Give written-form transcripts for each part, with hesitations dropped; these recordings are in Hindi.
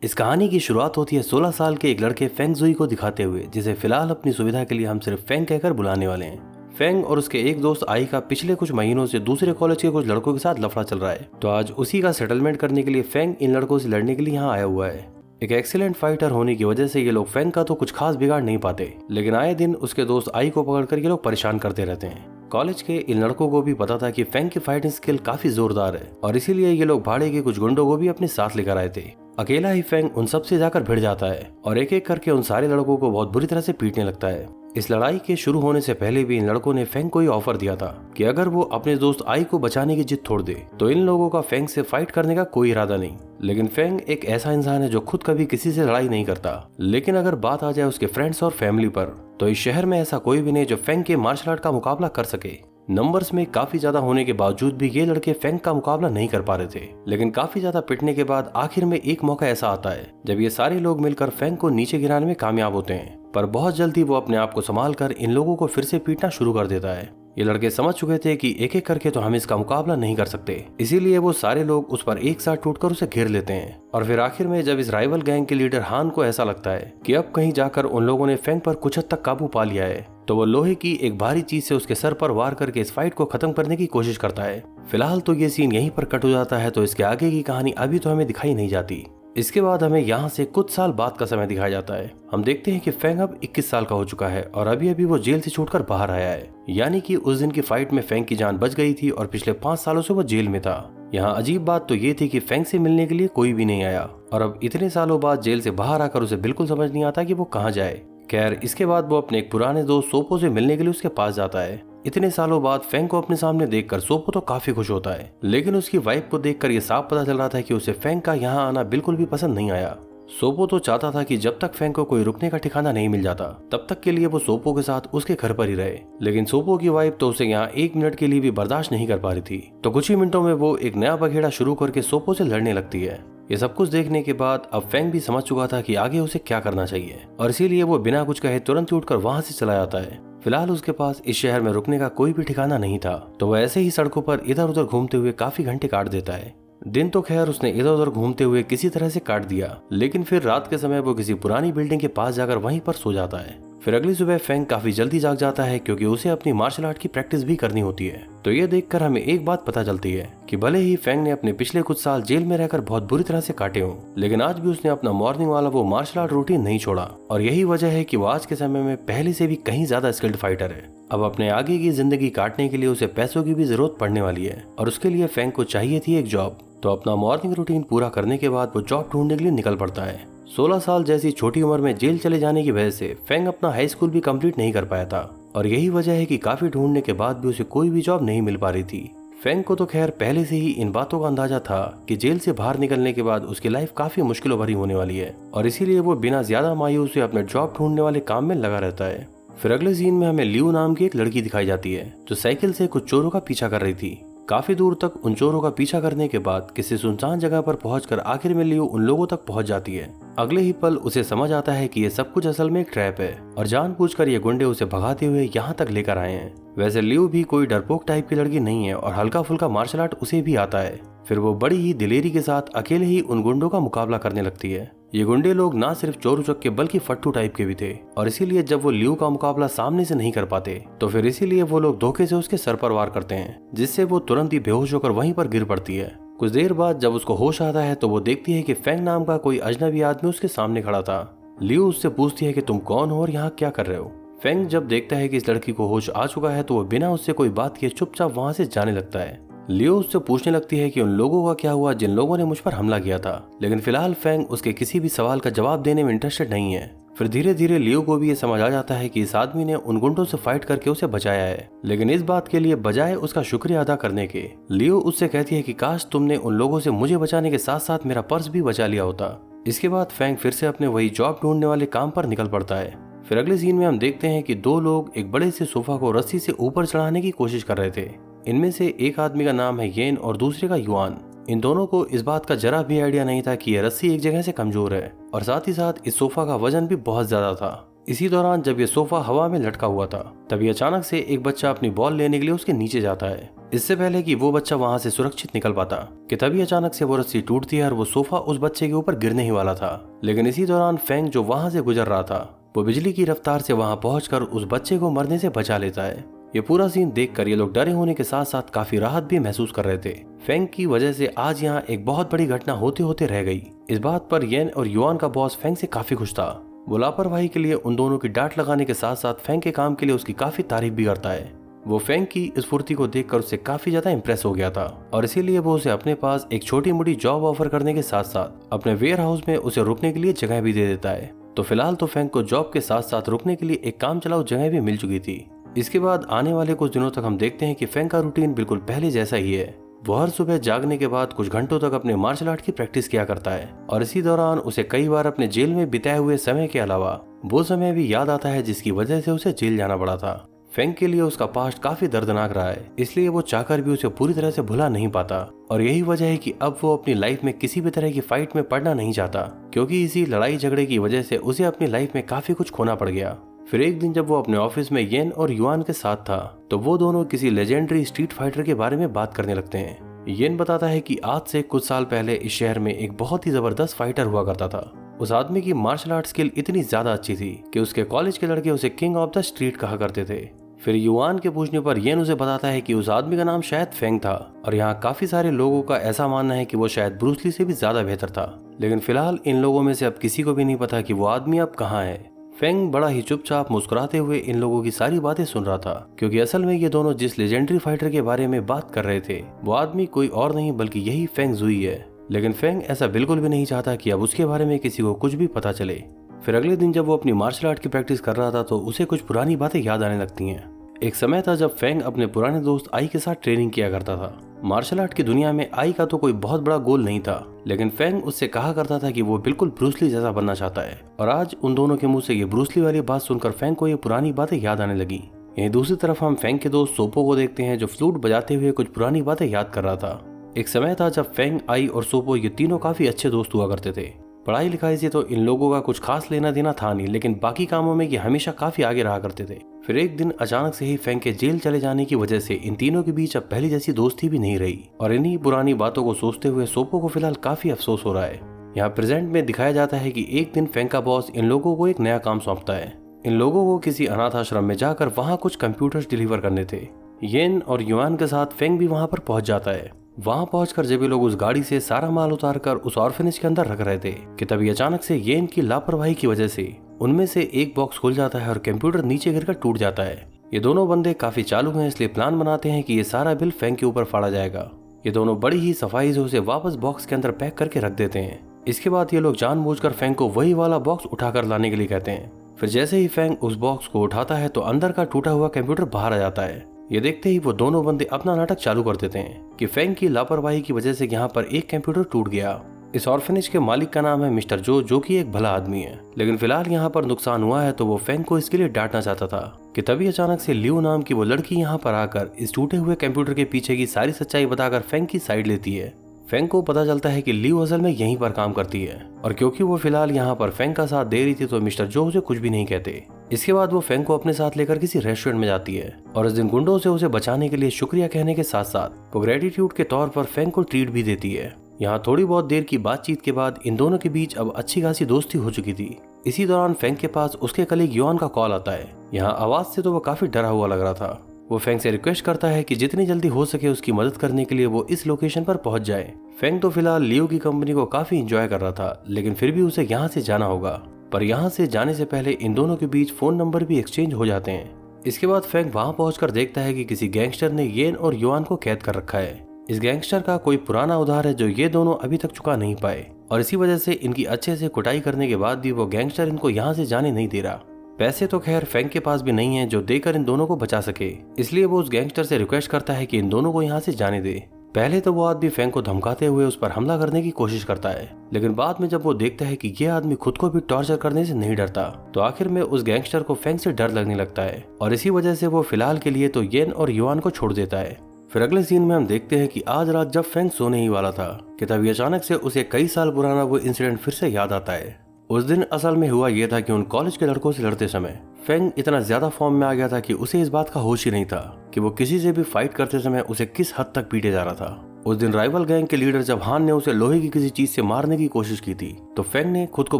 इस कहानी की शुरुआत होती है 16 साल के एक लड़के फेंग जुई को दिखाते हुए, जिसे फिलहाल अपनी सुविधा के लिए हम सिर्फ फेंग कहकर बुलाने वाले हैं। फेंग और उसके एक दोस्त आई का पिछले कुछ महीनों से दूसरे कॉलेज के कुछ लड़कों के साथ लफड़ा चल रहा है, तो आज उसी का सेटलमेंट करने के लिए फेंग इन लड़कों से लड़ने के लिए यहाँ आया हुआ है। एक एक्सीलेंट फाइटर होने की वजह से ये लोग फेंग का तो कुछ खास बिगाड़ नहीं पाते, लेकिन आए दिन उसके दोस्त आई को पकड़कर ये लोग परेशान करते रहते हैं। कॉलेज के इन लड़कों को भी पता था कि फेंग की फाइटिंग स्किल काफी जोरदार है, और इसीलिए ये लोग भाड़े के कुछ गुंडों को भी अपने साथ लेकर आए थे। अकेला ही फेंग उन सबसे जाकर भिड़ जाता है और एक एक करके उन सारे लड़कों को बहुत बुरी तरह से पीटने लगता है। इस लड़ाई के शुरू होने से पहले भी इन लड़कों ने फेंग को ही ऑफर दिया था कि अगर वो अपने दोस्त आई को बचाने की जिद छोड़ दे तो इन लोगों का फेंग से फाइट करने का कोई इरादा नहीं। लेकिन फेंग एक ऐसा इंसान है जो खुद कभी किसी से लड़ाई नहीं करता, लेकिन अगर बात आ जाए उसके फ्रेंड्स और फैमिली पर, तो इस शहर में ऐसा कोई भी नहीं जो फेंग के मार्शल आर्ट का मुकाबला कर सके। नंबर्स में काफी ज्यादा होने के बावजूद भी ये लड़के फेंग का मुकाबला नहीं कर पा रहे थे, लेकिन काफी ज्यादा पिटने के बाद आखिर में एक मौका ऐसा आता है जब ये सारे लोग मिलकर फेंग को नीचे गिराने में कामयाब होते हैं। पर बहुत जल्दी वो अपने आप को संभाल कर इन लोगों को फिर से पीटना शुरू कर देता है। ये लड़के समझ चुके थे कि एक एक करके तो हम इसका मुकाबला नहीं कर सकते, इसीलिए वो सारे लोग उस पर एक साथ टूटकर उसे घेर लेते हैं। और फिर आखिर में जब इस राइवल गैंग के लीडर हान को ऐसा लगता है कि अब कहीं जाकर उन लोगों ने फेंग पर कुछ हद तक काबू पा लिया है, तो वो लोहे की एक भारी चीज से उसके सर पर वार करके इस फाइट को खत्म करने की कोशिश करता है। फिलहाल तो ये सीन यहीं पर कट हो जाता है, तो इसके आगे की कहानी अभी तो हमें दिखाई नहीं जाती। इसके बाद हमें यहाँ से कुछ साल बाद का समय दिखाया जाता है। हम देखते हैं कि फेंग अब 21 साल का हो चुका है और अभी अभी वो जेल से छूटकर बाहर आया है, यानी कि उस दिन की फाइट में फेंग की जान बच गई थी और पिछले 5 सालों से वो जेल में था। यहाँ अजीब बात तो ये थी कि फेंग से मिलने के लिए कोई भी नहीं आया, और अब इतने सालों बाद जेल से बाहर आकर उसे बिल्कुल समझ नहीं आता कि वो कहाँ जाए। खैर, इसके बाद वो अपने एक पुराने दोस्त सोपो से मिलने के लिए उसके पास जाता है। इतने सालों बाद फेंग को अपने सामने देखकर सोपो तो काफी खुश होता है, लेकिन उसकी वाइफ को देखकर ये साफ पता चल रहा था कि उसे फेंग का यहाँ आना बिल्कुल भी पसंद नहीं आया। सोपो तो चाहता था कि जब तक फेंग को कोई रुकने का ठिकाना नहीं मिल जाता तब तक के लिए वो सोपो के साथ उसके घर पर ही रहे, लेकिन सोपो की वाइफ तो उसे यहाँ 1 मिनट के लिए भी बर्दाश्त नहीं कर पा रही थी। तो कुछ ही मिनटों में वो एक नया बखेड़ा शुरू करके सोपो से लड़ने लगती है। ये सब कुछ देखने के बाद अब फेंग भी समझ चुका था कि आगे उसे क्या करना चाहिए, और इसीलिए वो बिना कुछ कहे तुरंत उठकर वहां से चला जाता है। फिलहाल उसके पास इस शहर में रुकने का कोई भी ठिकाना नहीं था, तो वह ऐसे ही सड़कों पर इधर उधर घूमते हुए काफी घंटे काट देता है। दिन तो खैर उसने इधर उधर घूमते हुए किसी तरह से काट दिया, लेकिन फिर रात के समय वो किसी पुरानी बिल्डिंग के पास जाकर वहीं पर सो जाता है। फिर अगली सुबह फेंग काफी जल्दी जाग जाता है, क्योंकि उसे अपनी मार्शल आर्ट की प्रैक्टिस भी करनी होती है। तो ये देखकर हमें एक बात पता चलती है कि भले ही फेंग ने अपने पिछले कुछ साल जेल में रहकर बहुत बुरी तरह से काटे हों, लेकिन आज भी उसने अपना मॉर्निंग वाला वो मार्शल आर्ट रूटीन नहीं छोड़ा, और यही वजह है कि वो आज के समय में पहले से भी कहीं ज्यादा स्किल्ड फाइटर है। अब अपने आगे की जिंदगी काटने के लिए उसे पैसों की भी जरूरत पड़ने वाली है, और उसके लिए फेंग को चाहिए थी एक जॉब। तो अपना मॉर्निंग रूटीन पूरा करने के बाद वो जॉब ढूंढने के लिए निकल पड़ता है। 16 साल जैसी छोटी उम्र में जेल चले जाने की वजह से फेंग अपना हाई स्कूल भी कंप्लीट नहीं कर पाया था, और यही वजह है कि काफी ढूंढने के बाद भी उसे कोई भी जॉब नहीं मिल पा रही थी। फेंग को तो खैर पहले से ही इन बातों का अंदाजा था कि जेल से बाहर निकलने के बाद उसकी लाइफ काफी मुश्किलों भरी होने वाली है, और इसीलिए वो बिना ज्यादा मायूस हुए अपने जॉब ढूंढने वाले काम में लगा रहता है। फिर अगले सीन में हमें लियू नाम की एक लड़की दिखाई जाती है, जो साइकिल से कुछ चोरों का पीछा कर रही थी। काफी दूर तक उन चोरों का पीछा करने के बाद किसी सुनसान जगह पर पहुंचकर आखिर में लियू उन लोगों तक पहुंच जाती है। अगले ही पल उसे समझ आता है कि ये सब कुछ असल में एक ट्रैप है, और जानबूझकर ये गुंडे उसे भगाते हुए यहाँ तक लेकर आए हैं। वैसे लियू भी कोई डरपोक टाइप की लड़की नहीं है, और हल्का फुल्का मार्शल आर्ट उसे भी आता है। फिर वो बड़ी ही दिलेरी के साथ अकेले ही उन गुंडों का मुकाबला करने लगती है। ये गुंडे लोग ना सिर्फ चोर उचक्के बल्कि फट्टू टाइप के भी थे, और इसीलिए जब वो लियू का मुकाबला सामने से नहीं कर पाते तो फिर इसीलिए वो लोग धोखे से उसके सर पर वार करते हैं, जिससे वो तुरंत ही बेहोश होकर वहीं पर गिर पड़ती है। कुछ देर बाद जब उसको होश आता है तो वो देखती है कि फेंग नाम का कोई अजनबी आदमी उसके सामने खड़ा था। लियू उससे पूछती है कि तुम कौन हो और यहाँ क्या कर रहे हो। फेंग जब देखता है कि इस लड़की को होश आ चुका है तो वो बिना उससे कोई बात किए चुपचाप वहां से जाने लगता है। लियो उससे पूछने लगती है कि उन लोगों का क्या हुआ जिन लोगों ने मुझ पर हमला किया था, लेकिन फिलहाल फेंग उसके किसी भी सवाल का जवाब देने में इंटरेस्टेड नहीं है। फिर धीरे धीरे लियो को भी ये समझ आ जाता है कि इस आदमी ने उन गुंडों से फाइट करके उसे बचाया है, लेकिन इस बात के लिए बजाय उसका शुक्रिया अदा करने के, लियो उससे कहती है कि काश तुमने उन लोगों से मुझे बचाने के साथ साथ मेरा पर्स भी बचा लिया होता। इसके बाद फेंग फिर से अपने वही जॉब ढूंढने वाले काम पर निकल पड़ता है। फिर अगले सीन में हम देखते हैं कि 2 लोग एक बड़े से सोफा को रस्सी से ऊपर चढ़ाने की कोशिश कर रहे थे। इनमें से एक आदमी का नाम है येन और दूसरे का युआन। इन दोनों को इस बात का जरा भी आइडिया नहीं था कि यह रस्सी एक जगह से कमजोर है, और साथ ही साथ इस सोफा का वजन भी बहुत ज्यादा था। इसी दौरान जब ये सोफा हवा में लटका हुआ था तभी अचानक से एक बच्चा अपनी बॉल लेने के लिए उसके नीचे जाता है। इससे पहले कि वो बच्चा वहां से सुरक्षित निकल पाता कि तभी अचानक से वो रस्सी टूटती है और वो सोफा उस बच्चे के ऊपर गिरने ही वाला था। लेकिन इसी दौरान फेंग जो वहां से गुजर रहा था वो बिजली की रफ्तार से वहां पहुंचकर उस बच्चे को मरने से बचा लेता है। ये पूरा सीन देखकर ये लोग डरे होने के साथ साथ काफी राहत भी महसूस कर रहे थे। फेंग की वजह से आज यहाँ एक बहुत बड़ी घटना होते होते रह गई। इस बात पर येन और युआन का बॉस फेंग से काफी खुश था। वो लापरवाही के लिए उन दोनों की डांट लगाने के साथ साथ फेंग के काम के लिए उसकी काफी तारीफ भी करता है। वो फेंग की इस फुर्ती को देखकर उससे काफी ज्यादा इंप्रेस हो गया था और इसीलिए वो उसे अपने पास एक छोटी मोटी जॉब ऑफर करने के साथ साथ अपने वेयर हाउस में उसे रुकने के लिए जगह भी दे देता है। तो फिलहाल तो फेंग को जॉब के साथ साथ रुकने के लिए एक काम चलाऊ जगह भी मिल चुकी थी। इसके बाद आने वाले कुछ दिनों तक हम देखते हैं कि फेंग का रूटीन बिल्कुल पहले जैसा ही है। वो हर सुबह जागने के बाद कुछ घंटों तक अपने मार्शल आर्ट की प्रैक्टिस किया करता है और इसी दौरान उसे कई बार अपने जेल में बिताए हुए समय के अलावा वो समय भी याद आता है जिसकी वजह से उसे जेल जाना पड़ा था। फेंग के लिए उसका पास्ट काफी दर्दनाक रहा है, इसलिए वो चाहकर भी उसे पूरी तरह से भुला नहीं पाता और यही वजह है कि अब वो अपनी लाइफ में किसी भी तरह की फाइट में पड़ना नहीं चाहता, क्योंकि इसी लड़ाई झगड़े की वजह से उसे अपनी लाइफ में काफी कुछ खोना पड़ गया। फिर एक दिन जब वो अपने ऑफिस में येन और युआन के साथ था तो वो दोनों किसी लेजेंडरी स्ट्रीट फाइटर के बारे में बात करने लगते हैं। येन बताता है कि आज से कुछ साल पहले इस शहर में एक बहुत ही जबरदस्त फाइटर हुआ करता था। उस आदमी की मार्शल आर्ट स्किल इतनी ज्यादा अच्छी थी कि उसके कॉलेज के लड़के उसे किंग ऑफ द स्ट्रीट कहा करते थे। फिर युआन के पूछने पर येन उसे बताता है कि उस आदमी का नाम शायद फेंग था और यहाँ काफी सारे लोगों का ऐसा मानना है कि वो शायद ब्रूस ली से भी ज्यादा बेहतर था। लेकिन फिलहाल इन लोगों में से अब किसी को भी नहीं पता कि वो आदमी अब कहाँ है। फेंग बड़ा ही चुपचाप मुस्कुराते हुए इन लोगों की सारी बातें सुन रहा था, क्योंकि असल में ये दोनों जिस लेजेंडरी फाइटर के बारे में बात कर रहे थे वो आदमी कोई और नहीं बल्कि यही फेंग जुई है। लेकिन फेंग ऐसा बिल्कुल भी नहीं चाहता कि अब उसके बारे में किसी को कुछ भी पता चले। फिर अगले दिन जब वो अपनी मार्शल आर्ट की प्रैक्टिस कर रहा था तो उसे कुछ पुरानी बातें याद आने लगती हैं। एक समय था जब फेंग अपने पुराने दोस्त आई के साथ ट्रेनिंग किया करता था। मार्शल आर्ट की दुनिया में आई का तो कोई बहुत बड़ा गोल नहीं था, लेकिन फेंग उससे कहा करता था कि वो बिल्कुल ब्रूस ली जैसा बनना चाहता है और आज उन दोनों के मुंह से ये ब्रूस ली वाली बात सुनकर फेंग को ये पुरानी बातें याद आने लगी। यहीं दूसरी तरफ हम फेंग के दोस्त सोपो को देखते हैं जो फ्लूट बजाते हुए कुछ पुरानी बातें याद कर रहा था। एक समय था जब फेंग, आई और सोपो ये तीनों काफी अच्छे दोस्त हुआ करते थे। पढ़ाई लिखाई से तो इन लोगों का कुछ खास लेना देना था नहीं, लेकिन बाकी कामों में ये हमेशा काफी आगे रहा करते थे। फिर एक दिन अचानक से ही फेंग के जेल चले जाने की वजह से इन तीनों के बीच अब पहले जैसी दोस्ती भी नहीं रही और इन्हीं पुरानी बातों को सोचते हुए सोपो को फिलहाल काफी अफसोस हो रहा है। यहाँ प्रेजेंट में दिखाया जाता है कि एक दिन फेंग का बॉस इन लोगों को एक नया काम सौंपता है। इन लोगों को किसी अनाथ आश्रम में जाकर वहाँ कुछ कंप्यूटर्स डिलीवर करने थे। येन और युआन के साथ फेंग भी वहाँ पर पहुंच जाता है। वहां पहुंचकर जब ये लोग उस गाड़ी से सारा माल उतारकर उस ऑर्फेनेज के अंदर रख रहे थे कि तभी अचानक से येन की लापरवाही की वजह से उनमें से एक बॉक्स खुल जाता है और कंप्यूटर नीचे गिरकर टूट जाता है। ये दोनों बंदे काफी चालू हैं, इसलिए प्लान बनाते हैं कि ये सारा बिल फेंग के ऊपर फाड़ा जाएगा। ये दोनों बड़ी ही सफाई से उसे वापस बॉक्स के अंदर पैक करके रख देते हैं। इसके बाद ये लोग जानबूझकर फेंग को वही वाला बॉक्स उठाकर लाने के लिए कहते हैं। फिर जैसे ही फेंग उस बॉक्स को उठाता है तो अंदर का टूटा हुआ कंप्यूटर बाहर आ जाता है। ये देखते ही वो दोनों बंदे अपना नाटक चालू कर देते हैं कि फेंग की लापरवाही की वजह से यहाँ पर एक कंप्यूटर टूट गया। इस ऑर्फेनेज के मालिक का नाम है मिस्टर जो, जो कि एक भला आदमी है, लेकिन फिलहाल यहाँ पर नुकसान हुआ है तो वो फेंग को इसके लिए डांटना चाहता था कि तभी अचानक से लियो नाम की वो लड़की यहाँ पर आकर इस टूटे हुए कंप्यूटर के पीछे की सारी सच्चाई बताकर फेंग की साइड लेती है। फेंग को पता चलता है कि लियो असल में यहीं पर काम करती है और क्योंकि वो फिलहाल यहाँ पर फेंग का साथ दे रही थी तो मिस्टर जो उसे कुछ भी नहीं कहते। इसके बाद वो फेंग को अपने साथ लेकर किसी रेस्टोरेंट में जाती है और इस दिन गुंडों से उसे बचाने के लिए शुक्रिया कहने के साथ साथ वो ग्रेटिट्यूड के तौर पर फेंग को ट्रीट भी देती है। यहाँ थोड़ी बहुत देर की बातचीत के बाद इन दोनों के बीच अब अच्छी खासी दोस्ती हो चुकी थी। इसी दौरान फेंग के पास उसके कलीग युआन का कॉल आता है। यहाँ आवाज से तो वो काफी डरा हुआ लग रहा था। वो फेंग से रिक्वेस्ट करता है कि जितनी जल्दी हो सके उसकी मदद करने के लिए वो इस लोकेशन पर पहुंच जाए। फेंग तो फिलहाल लियो की कंपनी को काफी एंजॉय कर रहा था, लेकिन फिर भी उसे यहाँ से जाना होगा। पर यहाँ से जाने से पहले इन दोनों के बीच फोन नंबर भी एक्सचेंज हो जाते हैं। इसके बाद फेंग वहाँ पहुंचकर देखता है कि किसी गैंगस्टर ने येन और युआन को कैद कर रखा है। इस गैंगस्टर का कोई पुराना उधार है जो ये दोनों अभी तक चुका नहीं पाए और इसी वजह से इनकी अच्छे से कुटाई करने के बाद भी वो गैंगस्टर इनको यहाँ से जाने नहीं दे रहा। पैसे तो खैर फेंग के पास भी नहीं है जो देकर इन दोनों को बचा सके, इसलिए वो उस गैंगस्टर से रिक्वेस्ट करता है कि इन दोनों को यहाँ से जाने दे। पहले तो वो आदमी फेंग को धमकाते हुए उस पर हमला करने की कोशिश करता है, लेकिन बाद में जब वो देखता है कि ये आदमी खुद को भी टॉर्चर करने से नहीं डरता तो आखिर में उस गैंगस्टर को फेंग से डर लगने लगता है और इसी वजह से वो फिलहाल के लिए तो येन और युआन को छोड़ देता है। फिर अगले सीन में हम देखते हैं कि आज रात जब फेंग सोने ही वाला था कि तभी अचानक से उसे कई साल पुराना वो इंसिडेंट फिर से याद आता है। उस दिन असल में हुआ यह था कि उन कॉलेज के लड़कों से लड़ते समय फेंग इतना ज्यादा फॉर्म में आ गया था कि उसे इस बात का होश ही नहीं था कि वो किसी से भी फाइट करते समय उसे किस हद तक पीटे जा रहा था। उस दिन राइवल गैंग के लीडर जब हान ने उसे लोहे की किसी चीज से मारने की कोशिश की थी तो फेंग ने खुद को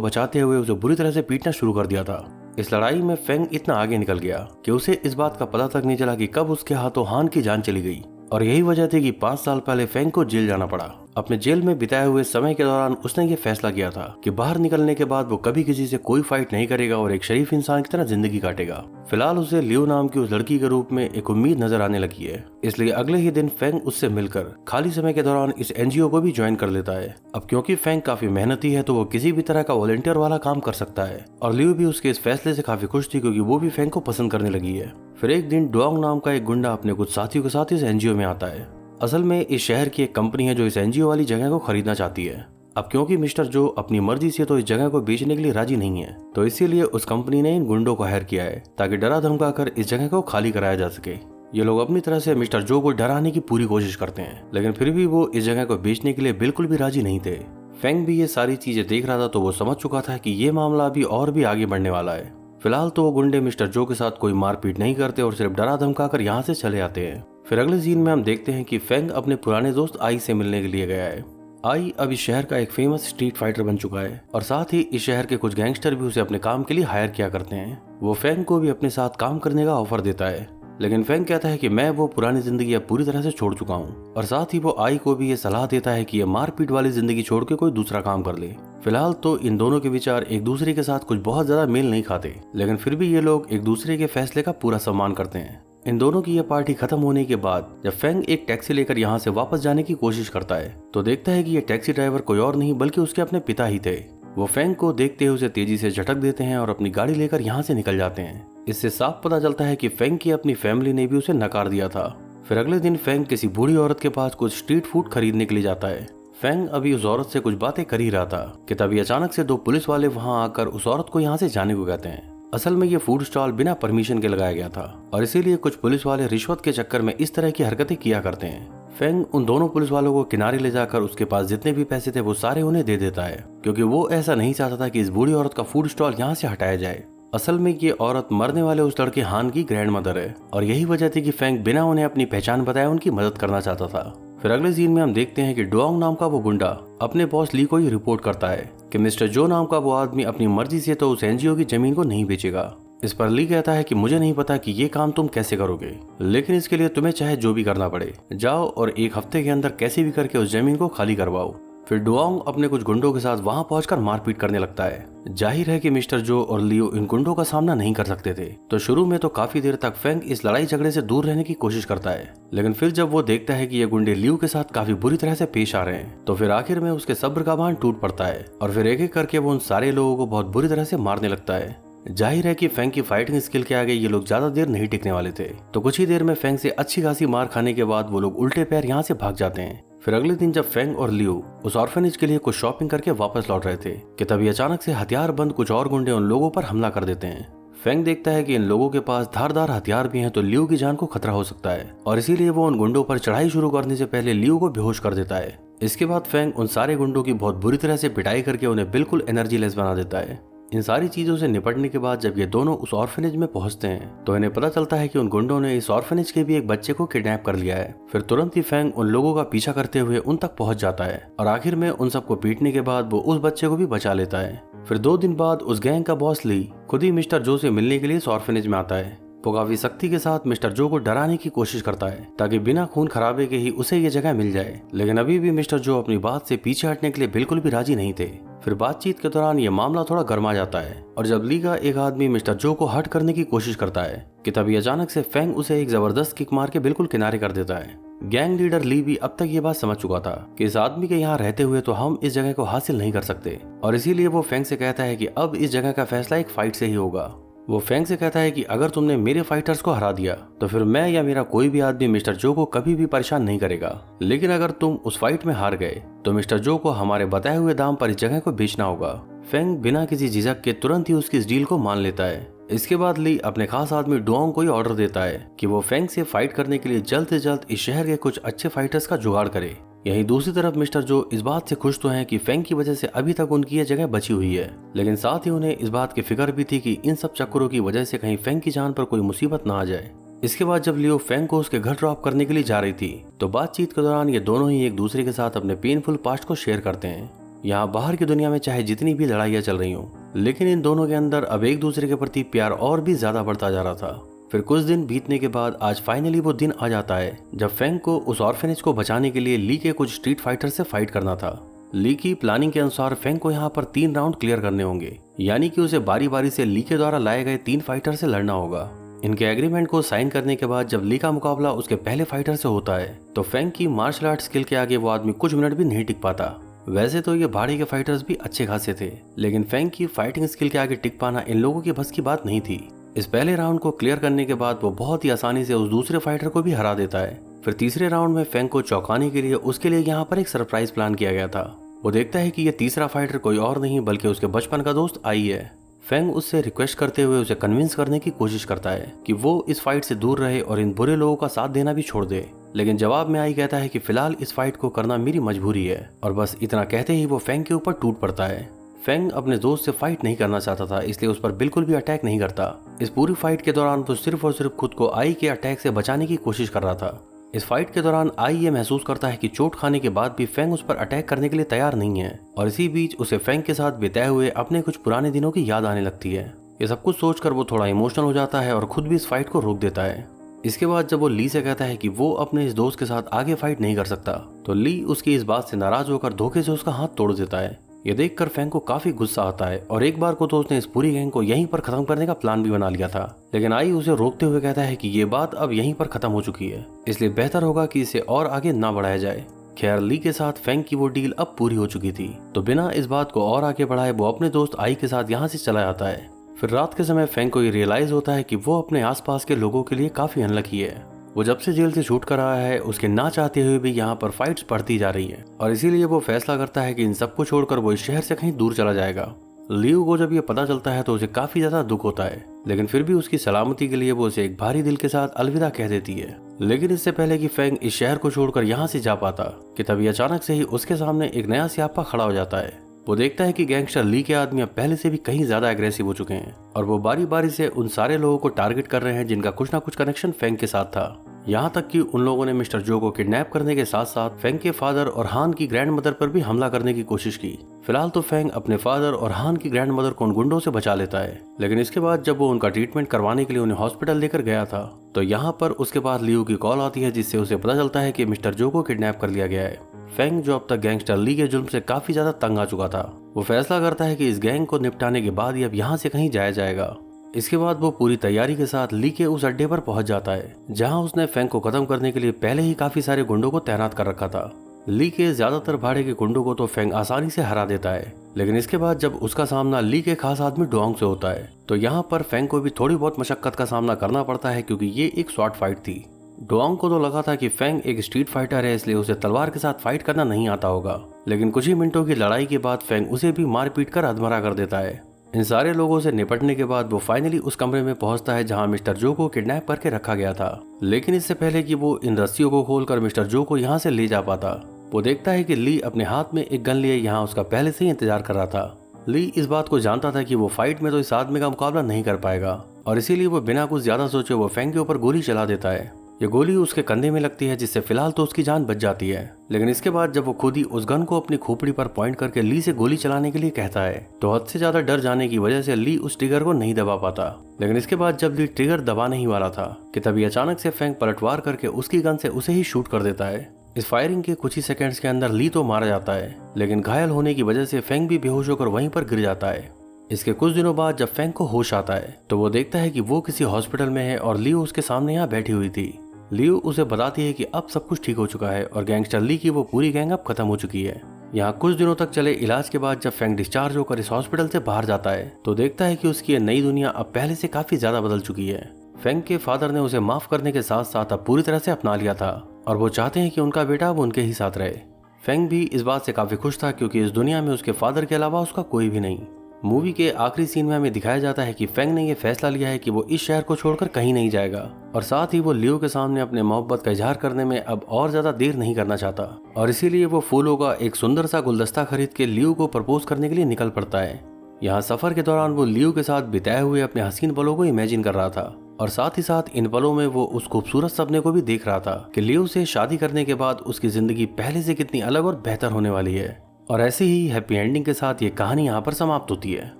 बचाते हुए उसे बुरी तरह से पीटना शुरू कर दिया था। इस लड़ाई में फेंग इतना आगे निकल गया कि उसे इस बात का पता तक नहीं चला कि कब उसके हाथों हान की जान चली गई। और यही वजह थी कि 5 साल पहले फेंग को जेल जाना पड़ा। अपने जेल में बिताए हुए समय के दौरान उसने ये फैसला किया था कि बाहर निकलने के बाद वो कभी किसी से कोई फाइट नहीं करेगा और एक शरीफ इंसान की तरह जिंदगी काटेगा। फिलहाल उसे लियो नाम की उस लड़की के रूप में एक उम्मीद नजर आने लगी है, इसलिए अगले ही दिन फेंग उससे मिलकर खाली समय के दौरान इस एनजीओ को भी ज्वाइन कर लेता है। अब क्योंकि फेंग काफी मेहनती है तो वो किसी भी तरह का वॉलंटियर वाला काम कर सकता है और लियो भी उसके इस फैसले से काफी खुश थी क्योंकि वो भी फेंग को पसंद करने लगी है। फिर एक दिन डोंग नाम का एक गुंडा अपने कुछ साथियों के साथ इस एनजीओ में आता है। असल में इस शहर की एक कंपनी है जो इस एनजीओ वाली जगह को खरीदना चाहती है। अब क्योंकि मिस्टर जो अपनी मर्जी से तो इस जगह को बेचने के लिए राजी नहीं है तो इसीलिए उस कंपनी ने इन गुंडों को हायर किया है ताकि डरा धमका कर इस जगह को खाली कराया जा सके। ये लोग अपनी तरह से मिस्टर जो को डराने की पूरी कोशिश करते हैं, लेकिन फिर भी वो इस जगह को बेचने के लिए बिल्कुल भी राजी नहीं थे। फेंग भी ये सारी चीजें देख रहा था तो वो समझ चुका था कि ये मामला अभी और भी आगे बढ़ने वाला है। फिलहाल तो वो गुंडे मिस्टर जो के साथ कोई मारपीट नहीं करते और सिर्फ डरा धमका कर यहाँ से चले आते हैं। फिर अगले सीन में हम देखते हैं कि फेंग अपने पुराने दोस्त आई से मिलने के लिए गया है। आई अब इस शहर का एक फेमस स्ट्रीट फाइटर बन चुका है और साथ ही इस शहर के कुछ गैंगस्टर भी उसे अपने काम के लिए हायर किया करते हैं। वो फेंग को भी अपने साथ काम करने का ऑफर देता है, लेकिन फेंग कहता है कि मैं वो पुरानी जिंदगी अब पूरी तरह से छोड़ चुका हूँ और साथ ही वो आई को भी ये सलाह देता है कि ये मारपीट वाली जिंदगी छोड़ के कोई दूसरा काम कर ले। फिलहाल तो इन दोनों के विचार एक दूसरे के साथ कुछ बहुत ज्यादा मेल नहीं खाते, लेकिन फिर भी ये लोग एक दूसरे के फैसले का पूरा सम्मान करते हैं। इन दोनों की यह पार्टी खत्म होने के बाद जब फेंग एक टैक्सी लेकर यहाँ से वापस जाने की कोशिश करता है तो देखता है कि यह टैक्सी ड्राइवर कोई और नहीं बल्कि उसके अपने पिता ही थे। वो फेंग को देखते हुए उसे तेजी से झटक देते हैं और अपनी गाड़ी लेकर यहाँ से निकल जाते हैं। इससे साफ पता चलता है कि फेंग की अपनी फैमिली ने भी उसे नकार दिया था। फिर अगले दिन फेंग किसी बूढ़ी औरत के पास कुछ स्ट्रीट फूड खरीदने के लिए जाता है। फेंग अभी उस औरत से कुछ बातें कर ही रहा था कि तभी अचानक से 2 पुलिस वाले वहां आकर उस औरत को यहाँ से जाने को कहते हैं। असल में ये फूड स्टॉल बिना परमिशन के लगाया गया था और इसीलिए कुछ पुलिस वाले रिश्वत के चक्कर में इस तरह की हरकतें किया करते हैं। फेंग उन दोनों पुलिस वालों को किनारे ले जाकर उसके पास जितने भी पैसे थे वो सारे उन्हें दे देता है क्योंकि वो ऐसा नहीं चाहता था कि इस बूढ़ी औरत का फूड स्टॉल यहाँ से हटाया जाए। असल में ये औरत मरने वाले उस लड़के हान की ग्रैंड मदर है और यही वजह थी कि फेंग बिना उन्हें अपनी पहचान बताए उनकी मदद करना चाहता था। फिर अगले सीन में हम देखते हैं कि डोंग नाम का वो गुंडा अपने बॉस ली को ही रिपोर्ट करता है कि मिस्टर जो नाम का वो आदमी अपनी मर्जी से तो उस एनजीओ की जमीन को नहीं बेचेगा। इस पर ली कहता है कि मुझे नहीं पता कि ये काम तुम कैसे करोगे, लेकिन इसके लिए तुम्हें चाहे जो भी करना पड़े जाओ और 1 हफ्ते के अंदर कैसे भी करके उस जमीन को खाली करवाओ। फिर डुआंग अपने कुछ गुंडों के साथ वहां पहुंचकर मारपीट करने लगता है। जाहिर है कि मिस्टर जो और लियो इन गुंडों का सामना नहीं कर सकते थे, तो शुरू में तो काफी देर तक फेंग इस लड़ाई झगड़े से दूर रहने की कोशिश करता है, लेकिन फिर जब वो देखता है कि ये गुंडे लियो के साथ काफी बुरी तरह से पेश आ रहे हैं तो फिर आखिर में उसके सब्र का बांध टूट पड़ता है और फिर एक एक करके वो उन सारे लोगों को बहुत बुरी तरह से मारने लगता है। जाहिर है कि फेंग की फाइटिंग स्किल के आगे ये लोग ज्यादा देर नहीं टिकने वाले थे, तो कुछ ही देर में फेंग से अच्छी खासी मार खाने के बाद वो लोग उल्टे पैर यहाँ से भाग जाते हैं। फिर अगले दिन जब फेंग और लियो उस ऑर्फेनेज के लिए कुछ शॉपिंग करके वापस लौट रहे थे कि तभी अचानक से हथियार बंद कुछ और गुंडे उन लोगों पर हमला कर देते हैं। फेंग देखता है कि इन लोगों के पास धारदार हथियार भी हैं तो लियो की जान को खतरा हो सकता है और इसीलिए वो उन गुंडों पर चढ़ाई शुरू करने से पहले लियो को बेहोश कर देता है। इसके बाद फेंग उन सारे गुंडों की बहुत बुरी तरह से पिटाई करके उन्हें बिल्कुल एनर्जी लेस बना देता है। इन सारी चीजों से निपटने के बाद जब ये दोनों उस ऑर्फेनेज में पहुंचते हैं तो इन्हें पता चलता है कि उन गुंडों ने इस ऑर्फेनेज के भी एक बच्चे को किडनैप कर लिया है। फिर तुरंत ही फेंग उन लोगों का पीछा करते हुए उन तक पहुंच जाता है और आखिर में उन सबको पीटने के बाद वो उस बच्चे को भी बचा लेता है। फिर 2 दिन बाद उस गैंग का बॉस ली खुद ही मिस्टर जो से मिलने के लिए इस ऑर्फेनेज में आता है। वो काफी सख्ती के साथ मिस्टर जो को डराने की कोशिश करता है ताकि बिना खून खराबे के ही उसे ये जगह मिल जाए, लेकिन अभी भी मिस्टर जो अपनी बात से पीछे हटने के लिए बिल्कुल भी राजी नहीं थे। फिर बातचीत के दौरान ये मामला थोड़ा गर्मा जाता है और जब ली का एक आदमी मिस्टर जो को हट करने की कोशिश करता है कि तभी अचानक से फेंग उसे एक जबरदस्त किक मार के बिल्कुल किनारे कर देता है। गैंग लीडर ली भी अब तक ये बात समझ चुका था कि इस आदमी के यहाँ रहते हुए तो हम इस जगह को हासिल नहीं कर सकते और इसीलिए वो फेंग से कहता है कि अब इस जगह का फैसला एक फाइट से ही होगा। वो फेंग से कहता है कि अगर तुमने मेरे फाइटर्स को हरा दिया तो फिर मैं या मेरा कोई भी आदमी मिस्टर जो को कभी भी परेशान नहीं करेगा, लेकिन अगर तुम उस फाइट में हार गए तो मिस्टर जो को हमारे बताए हुए दाम पर इस जगह को बेचना होगा। फेंग बिना किसी झिझक के तुरंत ही उसकी इस डील को मान लेता है। इसके बाद ली अपने खास आदमी डुआंग को ही ऑर्डर देता है कि वो फेंग से फाइट करने के लिए जल्द से जल्द इस शहर के कुछ अच्छे फाइटर्स का जुगाड़ करे। यहीं दूसरी तरफ मिस्टर जो इस बात से खुश तो हैं कि फेंग की वजह से अभी तक उनकी यह जगह बची हुई है, लेकिन साथ ही उन्हें इस बात की फिक्र भी थी कि इन सब चक्करों की वजह से कहीं फेंग की जान पर कोई मुसीबत ना आ जाए। इसके बाद जब लियो फेंग को उसके घर ड्रॉप करने के लिए जा रही थी तो बातचीत के दौरान ये दोनों ही एक दूसरे के साथ अपने पेनफुल पास्ट को शेयर करते हैं। यहाँ बाहर की दुनिया में चाहे जितनी भी लड़ाइयाँ चल रही हों, लेकिन इन दोनों के अंदर अब एक दूसरे के प्रति प्यार और भी ज्यादा बढ़ता जा रहा था। फिर कुछ दिन बीतने के बाद आज फाइनली वो दिन आ जाता है जब फेंग को उस ऑर्फेनेज को बचाने के लिए ली के कुछ स्ट्रीट फाइटर से फाइट करना था। ली की प्लानिंग के अनुसार फेंग को यहाँ पर 3 राउंड क्लियर करने होंगे, यानी कि उसे बारी बारी से ली के द्वारा लाए गए 3 फाइटर से लड़ना होगा। इनके एग्रीमेंट को साइन करने के बाद जब ली का मुकाबला उसके पहले फाइटर से होता है तो फेंग की मार्शल आर्ट स्किल के आगे वो आदमी कुछ मिनट भी नहीं टिक पाता। वैसे तो ये भाड़े के फाइटर्स भी अच्छे खासे थे, लेकिन फेंग की फाइटिंग स्किल के आगे टिक पाना इन लोगों की बस की बात नहीं थी। इस पहले राउंड को क्लियर करने के बाद वो बहुत ही आसानी से उस दूसरे फाइटर को भी हरा देता है। फिर तीसरे राउंड में फेंग को चौंकाने के लिए उसके लिए यहाँ पर एक सरप्राइज प्लान किया गया था। वो देखता है कि ये तीसरा फाइटर कोई और नहीं बल्कि उसके बचपन का दोस्त आई है। फेंग उससे रिक्वेस्ट करते हुए उसे कन्विंस करने की कोशिश करता है कि वो इस फाइट से दूर रहे और इन बुरे लोगों का साथ देना भी छोड़ दे, लेकिन जवाब में आई कहता है कि फिलहाल इस फाइट को करना मेरी मजबूरी है, और बस इतना कहते ही वो फेंग के ऊपर टूट पड़ता है। फेंग अपने दोस्त से फाइट नहीं करना चाहता था, इसलिए उस पर बिल्कुल भी अटैक नहीं करता। इस पूरी फाइट के दौरान वो सिर्फ और सिर्फ खुद को आई के अटैक से बचाने की कोशिश कर रहा था। इस फाइट के दौरान आई ये महसूस करता है कि चोट खाने के बाद भी फेंग उस पर अटैक करने के लिए तैयार नहीं है, और इसी बीच उसे फेंग के साथ बिताए हुए अपने कुछ पुराने दिनों की याद आने लगती है। ये सब कुछ सोचकर वो थोड़ा इमोशनल हो जाता है और खुद भी इस फाइट को रोक देता है। इसके बाद जब वो ली से कहता है कि वो अपने इस दोस्त के साथ आगे फाइट नहीं कर सकता तो ली उसकी इस बात से नाराज होकर धोखे से उसका हाथ तोड़ देता है। ये देखकर फेंग को काफी गुस्सा आता है और एक बार को तो उसने इस पूरी गैंग को यहीं पर खत्म करने का प्लान भी बना लिया था, लेकिन आई उसे रोकते हुए कहता है कि ये बात अब यहीं पर खत्म हो चुकी है, इसलिए बेहतर होगा कि इसे और आगे ना बढ़ाया जाए। खैर ली के साथ फेंग की वो डील अब पूरी हो चुकी थी, तो बिना इस बात को और आगे बढ़ाए वो अपने दोस्त आई के साथ यहाँ से चला जाता है। फिर रात के समय फेंग को ये रियलाइज होता है कि वो अपने आसपास के लोगों के लिए काफी अनलकी है। वो जब से जेल से छूट कर आया है उसके ना चाहते हुए भी यहाँ पर फाइट्स बढ़ती जा रही है, और इसीलिए वो फैसला करता है कि इन सबको छोड़कर वो इस शहर से कहीं दूर चला जाएगा। लियो को जब ये पता चलता है तो उसे काफी ज्यादा दुख होता है, लेकिन फिर भी उसकी सलामती के लिए वो उसे एक भारी दिल के साथ अलविदा कह देती है। लेकिन इससे पहले कि फेंग इस शहर को छोड़कर यहाँ से जा पाता कि तभी अचानक से ही उसके सामने एक नया स्यापा खड़ा हो जाता है। वो देखता है कि गैंगस्टर ली के आदमी अब पहले से भी कहीं ज्यादा एग्रेसिव हो चुके हैं, और वो बारी बारी से उन सारे लोगों को टारगेट कर रहे हैं जिनका कुछ ना कुछ कनेक्शन फेंग के साथ था। यहाँ तक कि उन लोगों ने मिस्टर जो को किडनैप करने के साथ साथ फेंग के फादर और हान की ग्रैंड मदर पर भी हमला करने की कोशिश की। फिलहाल तो फेंग अपने फादर और हान की ग्रैंड मदर को उन गुंडों से बचा लेता है, लेकिन इसके बाद जब वो उनका ट्रीटमेंट करवाने के लिए उन्हें हॉस्पिटल लेकर गया था तो यहाँ पर उसके पास लियो की कॉल आती है, जिससे उसे पता चलता है कि मिस्टर जो को किडनैप कर लिया गया है। फेंग जो अब तक गैंगस्टर ली के जुल्म से काफी ज्यादा तंग आ चुका था, वो फैसला करता है कि इस गैंग को निपटाने के बाद ही अब यहाँ से कहीं जाया जाएगा। इसके बाद वो पूरी तैयारी के साथ ली के उस अड्डे पर पहुंच जाता है जहां उसने फेंग को खत्म करने के लिए पहले ही काफी सारे गुंडों को तैनात कर रखा था। ली के ज्यादातर भाड़े के गुंडों को तो फेंग आसानी से हरा देता है, लेकिन इसके बाद जब उसका सामना ली के खास आदमी डुआंग से होता है तो यहाँ पर फेंग को भी थोड़ी बहुत मशक्कत का सामना करना पड़ता है, क्योंकि ये एक शॉर्ट फाइट थी। डुआंग को तो लगा था कि फेंग एक स्ट्रीट फाइटर है, इसलिए उसे तलवार के साथ फाइट करना नहीं आता होगा, लेकिन कुछ ही मिनटों की लड़ाई के बाद फेंग उसे भी मार पीट कर अधमरा कर देता है। इन सारे लोगों से निपटने के बाद वो फाइनली उस कमरे में पहुंचता है जहां मिस्टर जो को किडनैप करके रखा गया था, लेकिन इससे पहले कि वो इन रस्सियों को खोलकर मिस्टर जो को यहाँ से ले जा पाता वो देखता है कि ली अपने हाथ में एक गन लिए यहाँ उसका पहले से ही इंतजार कर रहा था। ली इस बात को जानता था कि वो फाइट में तो इस आदमी का मुकाबला नहीं कर पाएगा, और इसीलिए वो बिना कुछ ज्यादा सोचे वो फेंग के ऊपर गोली चला देता है। ये गोली उसके कंधे में लगती है, जिससे फिलहाल तो उसकी जान बच जाती है, लेकिन इसके बाद जब वो खुद ही उस गन को अपनी खोपड़ी पर पॉइंट करके ली से गोली चलाने के लिए कहता है तो हद से ज्यादा डर जाने की वजह से ली उस ट्रिगर को नहीं दबा पाता। लेकिन इसके बाद जब ली ट्रिगर दबाने ही वाला था कि तभी अचानक से फेंग पलटवार करके उसकी गन से उसे ही शूट कर देता है। इस फायरिंग के कुछ ही सेकंड्स के अंदर ली तो मारा जाता है, लेकिन घायल होने की वजह से फेंग भी बेहोश होकर वहीं पर गिर जाता है। इसके कुछ दिनों बाद जब फेंग को होश आता है तो वो देखता है कि वो किसी हॉस्पिटल में है और लियो उसके सामने यहाँ बैठी हुई थी। लियो उसे बताती है कि अब सब कुछ ठीक हो चुका है और गैंगस्टर ली की वो पूरी गैंग अब खत्म हो चुकी है। यहाँ कुछ दिनों तक चले इलाज के बाद जब फेंग डिस्चार्ज होकर इस हॉस्पिटल से बाहर जाता है तो देखता है कि उसकी ये नई दुनिया अब पहले से काफी ज्यादा बदल चुकी है। फेंग के फादर ने उसे माफ करने के साथ साथ अब पूरी तरह से अपना लिया था और वो चाहते हैं कि उनका बेटा अब उनके ही साथ रहे। फेंग भी इस बात से काफी खुश था, क्योंकि इस दुनिया में उसके फादर के अलावा उसका कोई भी नहीं। मूवी के आखिरी सीन में हमें दिखाया जाता है कि फेंग ने यह फैसला लिया है कि वो इस शहर को छोड़कर कहीं नहीं जाएगा और साथ ही वो लियो के सामने अपने मोहब्बत का इजहार करने में अब और ज्यादा देर नहीं करना चाहता और इसीलिए वो फूलों का एक सुंदर सा गुलदस्ता खरीद के लियो को प्रपोज करने के लिए निकल पड़ता है। यहाँ सफर के दौरान वो लियो के साथ बिताए हुए अपने हसीन पलों को इमेजिन कर रहा था और साथ ही साथ इन पलों में वो उस खूबसूरत सपने को भी देख रहा था कि लियो से शादी करने के बाद उसकी जिंदगी पहले से कितनी अलग और बेहतर होने वाली है। और ऐसे ही हैप्पी एंडिंग के साथ ये कहानी यहाँ पर समाप्त होती है।